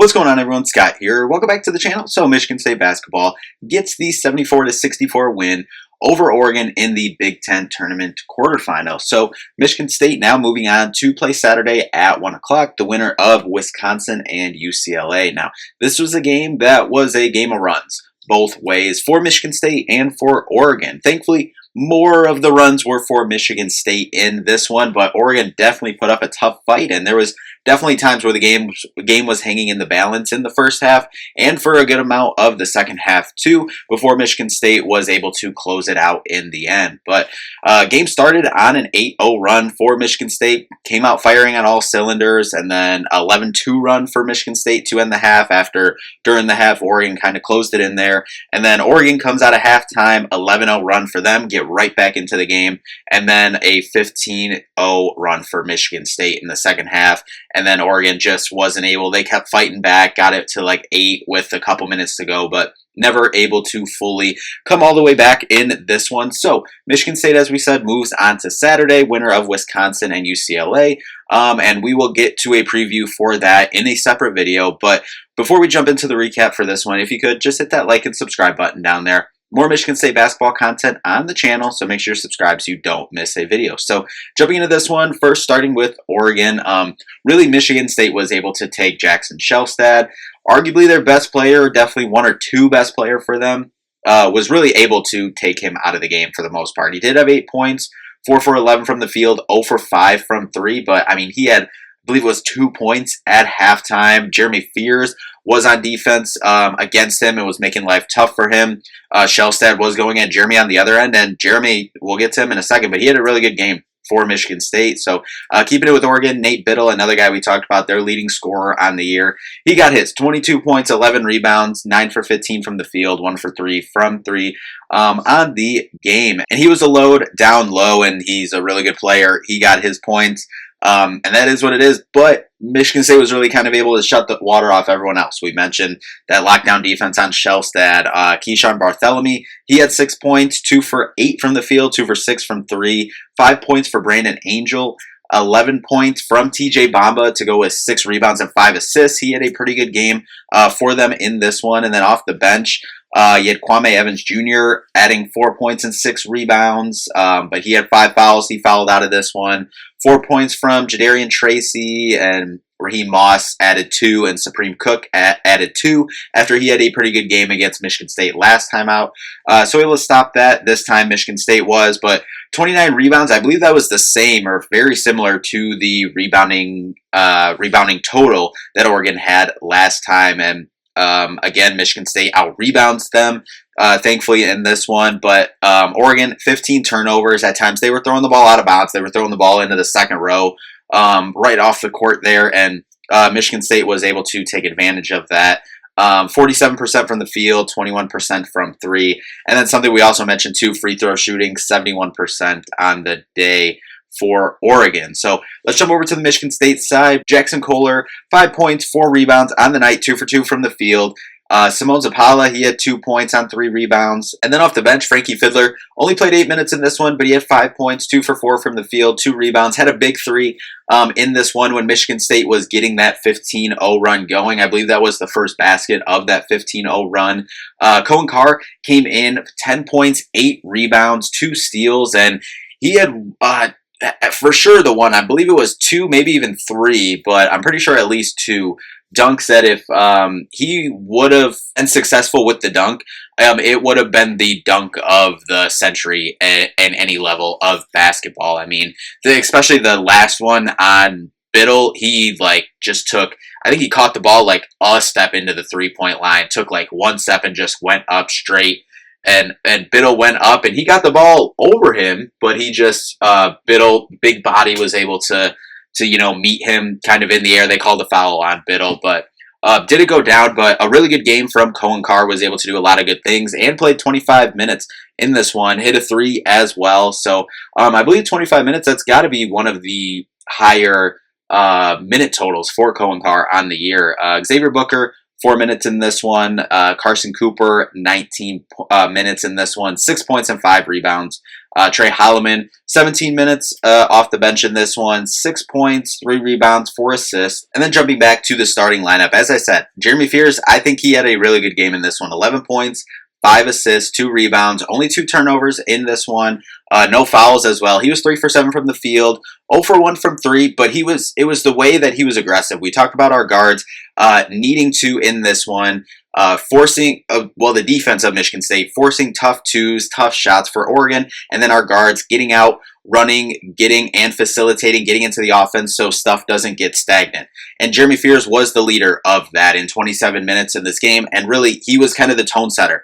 What's going on, everyone? Scott here. Welcome back to the channel. So Michigan State basketball gets the 74-64 win over Oregon in the Big Ten tournament quarterfinal. So Michigan State now moving on to play Saturday at 1 o'clock, the winner of Wisconsin and UCLA. Now, this was a game that was a game of runs both ways for Michigan State and for Oregon. Thankfully, more of the runs were for Michigan State in this one, but Oregon definitely put up a tough fight, and there was definitely times where the game was hanging in the balance in the first half and for a good amount of the second half too, before Michigan State was able to close it out in the end. But game started on an 8-0 run for Michigan State, came out firing on all cylinders, and then 11-2 run for Michigan State to end the half after during the half Oregon kind of closed it in there. And then Oregon comes out of halftime, 11-0 run for them, get right back into the game, and then a 15-0 run for Michigan State in the second half. And then Oregon just wasn't able. They kept fighting back, got it to like 8 with a couple minutes to go, but never able to fully come all the way back in this one. So Michigan State, as we said, moves on to Saturday, winner of Wisconsin and UCLA. And we will get to a preview for that in a separate video. But before we jump into the recap for this one, if you could just hit that like and subscribe button down there. More Michigan State basketball content on the channel, so make sure you're subscribed so you don't miss a video. So jumping into this one, first starting with Oregon, really Michigan State was able to take Jackson Shelstad, arguably their best player, definitely one or two best player for them, was really able to take him out of the game for the most part. He did have 8 points, 4 for 11 from the field, 0 for 5 from 3, but I mean, he had, I believe it was 2 points at halftime. Jeremy Fears was on defense against him and was making life tough for him. Shelstad was going at Jeremy on the other end, and Jeremy, we'll get to him in a second, but he had a really good game for Michigan State. So keeping it with Oregon, Nate Biddle, another guy we talked about, their leading scorer on the year. He got his 22 points, 11 rebounds, 9 for 15 from the field, 1 for 3 from 3 on the game. And he was a load down low, and he's a really good player. He got his points. And that is what it is, but Michigan State was really kind of able to shut the water off everyone else. We mentioned that lockdown defense on Shelstad. Keyshawn Barthelemy, he had 6 points, 2 for 8 from the field, 2 for 6 from 3, 5 points for Brandon Angel, 11 points from TJ Bamba to go with 6 rebounds and 5 assists. He had a pretty good game for them in this one. And then off the bench, you had Kwame Evans Jr. adding 4 points and 6 rebounds, but he had 5 fouls. He fouled out of this one. 4 points from Jadarian Tracy, and Raheem Moss added 2, and Supreme Cook added 2 after he had a pretty good game against Michigan State last time out. So able to stop that. This time Michigan State was, but 29 rebounds. I believe that was the same or very similar to the rebounding total that Oregon had last time. And again, Michigan State out-rebounds them, thankfully, in this one. But Oregon, 15 turnovers at times. They were throwing the ball out of bounds. They were throwing the ball into the second row right off the court there. And Michigan State was able to take advantage of that. 47% from the field, 21% from 3. And then something we also mentioned too, free throw shooting, 71% on the day for Oregon. So let's jump over to the Michigan State side. Jackson Kohler, 5 points, 4 rebounds on the night, 2 for 2 from the field. Simone Zapala, he had 2 points on 3 rebounds. And then off the bench, Frankie Fiddler only played 8 minutes in this one, but he had 5 points, 2 for 4 from the field, 2 rebounds, had a big 3 in this one when Michigan State was getting that 15-0 run going. I believe that was the first basket of that 15-0 run. Cohen Carr came in 10 points, 8 rebounds, 2 steals, and he had for sure the one, I believe it was 2, maybe even 3, but I'm pretty sure at least 2 dunks that if he would have been successful with the dunk, it would have been the dunk of the century in any level of basketball. I mean, especially the last one on Biddle, he just took, I think he caught the ball like a step into the 3-point line, took like 1 step and just went up straight. And Biddle went up and he got the ball over him, but he just, Biddle, big body, was able to meet him kind of in the air. They called the foul on Biddle, but did it go down? But a really good game from Cohen Carr, was able to do a lot of good things and played 25 minutes in this one, hit a 3 as well. So I believe 25 minutes, that's got to be one of the higher minute totals for Cohen Carr on the year. Xavier Booker, 4 minutes in this one. Carson Cooper, 19 minutes in this one. 6 points and 5 rebounds Trey Holloman, 17 minutes off the bench in this one, 6 points, 3 rebounds, 4 assists. And then jumping back to the starting lineup, as I said, Jeremy Fears, I think he had a really good game in this one. 11 points, 5 assists, 2 rebounds, only 2 turnovers in this one. No fouls as well. He was 3 for 7 from the field, 0 for 1 from 3, but it was the way that he was aggressive. We talked about our guards needing to, in this one, forcing, the defense of Michigan State, forcing tough twos, tough shots for Oregon, and then our guards getting out, running, getting and facilitating, getting into the offense so stuff doesn't get stagnant. And Jeremy Fears was the leader of that in 27 minutes in this game, and really, he was kind of the tone setter.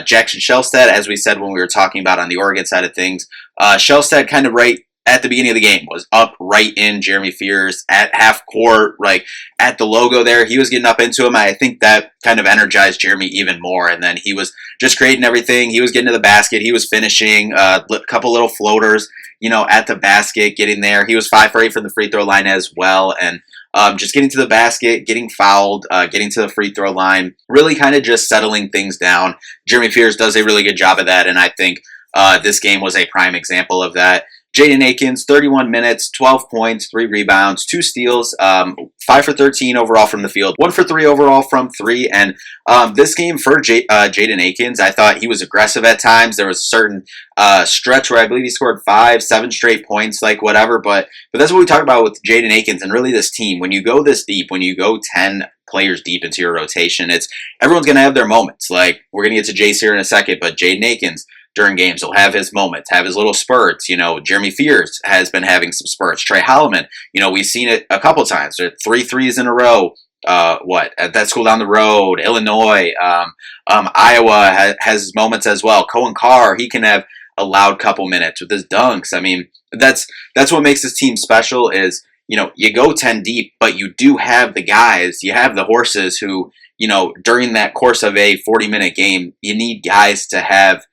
Jackson Shelstad, as we said when we were talking about on the Oregon side of things, Shelstad kind of right at the beginning of the game was up right in Jeremy Fears at half court, like at the logo there. He was getting up into him. I think that kind of energized Jeremy even more. And then he was just creating everything. He was getting to the basket. He was finishing a couple little floaters, at the basket, getting there. He was 5 for 8 from the free throw line as well. And just getting to the basket, getting fouled, getting to the free throw line, really kind of just settling things down. Jeremy Fears does a really good job of that. And I think this game was a prime example of that. Jaden Akins, 31 minutes, 12 points, 3 rebounds, 2 steals, 5 for 13 overall from the field, 1 for 3 overall from 3. And this game for Jaden Akins, I thought he was aggressive at times. There was a certain stretch where I believe he scored 5, 7 straight points, like whatever. But that's what we talk about with Jaden Akins and really this team. When you go this deep, when you go 10 players deep into your rotation, everyone's going to have their moments. Like, we're going to get to Jace here in a second, but Jaden Akins, during games, he'll have his moments, have his little spurts. Jeremy Fears has been having some spurts. Trey Holloman, we've seen it a couple times. There are 3 threes in a row. At that school down the road, Illinois, Iowa has moments as well. Cohen Carr, he can have a loud couple minutes with his dunks. I mean, that's what makes this team special is, you go 10 deep, but you do have the guys, you have the horses who, during that course of a 40-minute game, you need guys to have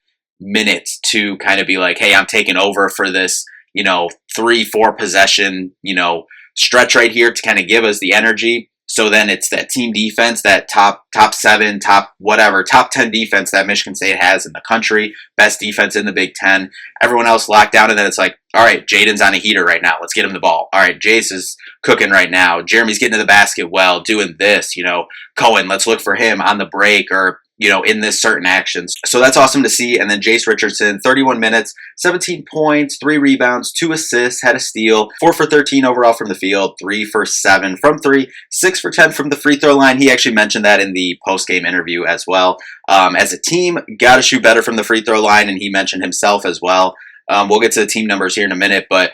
minutes to kind of be like, hey, I'm taking over for this, 3-4 possession, stretch right here to kind of give us the energy. So then it's that team defense, that top 7, top 10 defense that Michigan State has in the country, best defense in the Big Ten. Everyone else locked down, and then it's like, all right, Jaden's on a heater right now. Let's get him the ball. All right, Jace is cooking right now. Jeremy's getting to the basket well, doing this. Cohen, let's look for him on the break or in this certain actions. So that's awesome to see. And then Jace Richardson, 31 minutes, 17 points, 3 rebounds, 2 assists, had a steal, 4 for 13 overall from the field, 3 for 7 from 3, 6 for 10 from the free throw line. He actually mentioned that in the post-game interview as well. As a team, got to shoot better from the free throw line, and he mentioned himself as well. We'll get to the team numbers here in a minute, but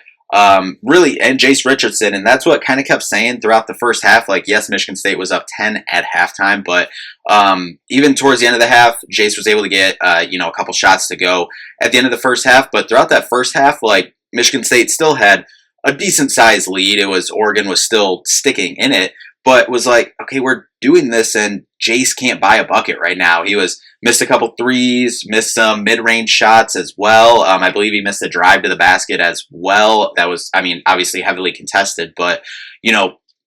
really, and Jace Richardson, and that's what kind of kept saying throughout the first half. Like, yes, Michigan State was up 10 at halftime, but even towards the end of the half, Jace was able to get a couple shots to go at the end of the first half. But throughout that first half, like, Michigan State still had a decent sized lead. Oregon was still sticking in it, but was like, okay, we're doing this, and Jace can't buy a bucket right now. He missed a couple threes, missed some mid-range shots as well. I believe he missed a drive to the basket as well. That was, obviously heavily contested, but,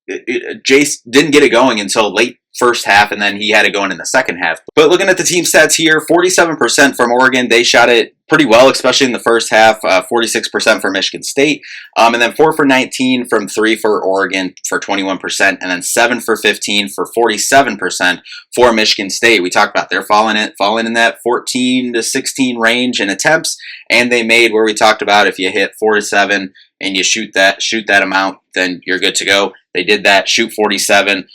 Jace didn't get it going until late first half, and then he had it going in the second half. But looking at the team stats here, 47% from Oregon. They shot it pretty well, especially in the first half, 46% for Michigan State, and then 4 for 19 from 3 for Oregon for 21%, and then 7 for 15 for 47% for Michigan State. We talked about they're falling in that 14 to 16 range in attempts, and they made where we talked about if you hit 4 to 7 and you shoot that amount, then you're good to go. They did that, shoot 47%.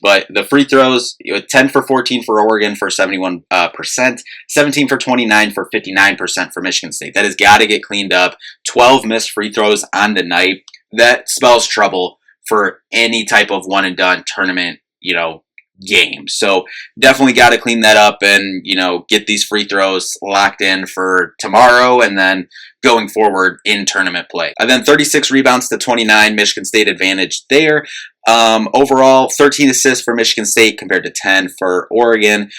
But the free throws, 10 for 14 for Oregon for 71%, 17 for 29 for 59% for Michigan State. That has got to get cleaned up. 12 missed free throws on the night. That spells trouble for any type of one and done tournament, game. So definitely got to clean that up and, get these free throws locked in for tomorrow and then going forward in tournament play. And then 36 rebounds to 29, Michigan State advantage there. Overall, 13 assists for Michigan State compared to 10 for Oregon.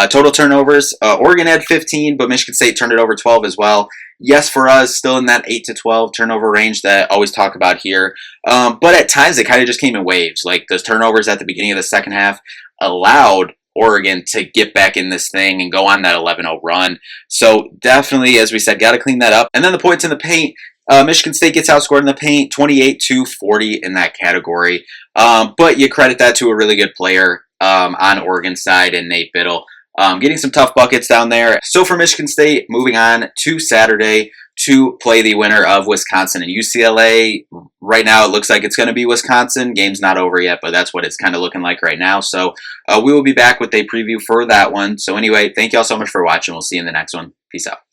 Total turnovers, Oregon had 15, but Michigan State turned it over 12 as well. Yes, for us, still in that 8 to 12 turnover range that I always talk about here. But at times, it kind of just came in waves. Like, those turnovers at the beginning of the second half allowed Oregon to get back in this thing and go on that 11-0 run. So definitely, as we said, got to clean that up. And then the points in the paint. Michigan State gets outscored in the paint, 28-40 in that category. But you credit that to a really good player on Oregon side and Nate Biddle. Getting some tough buckets down there. So for Michigan State, moving on to Saturday to play the winner of Wisconsin and UCLA. Right now, it looks like it's going to be Wisconsin. Game's not over yet, but that's what it's kind of looking like right now. So we will be back with a preview for that one. So anyway, thank you all so much for watching. We'll see you in the next one. Peace out.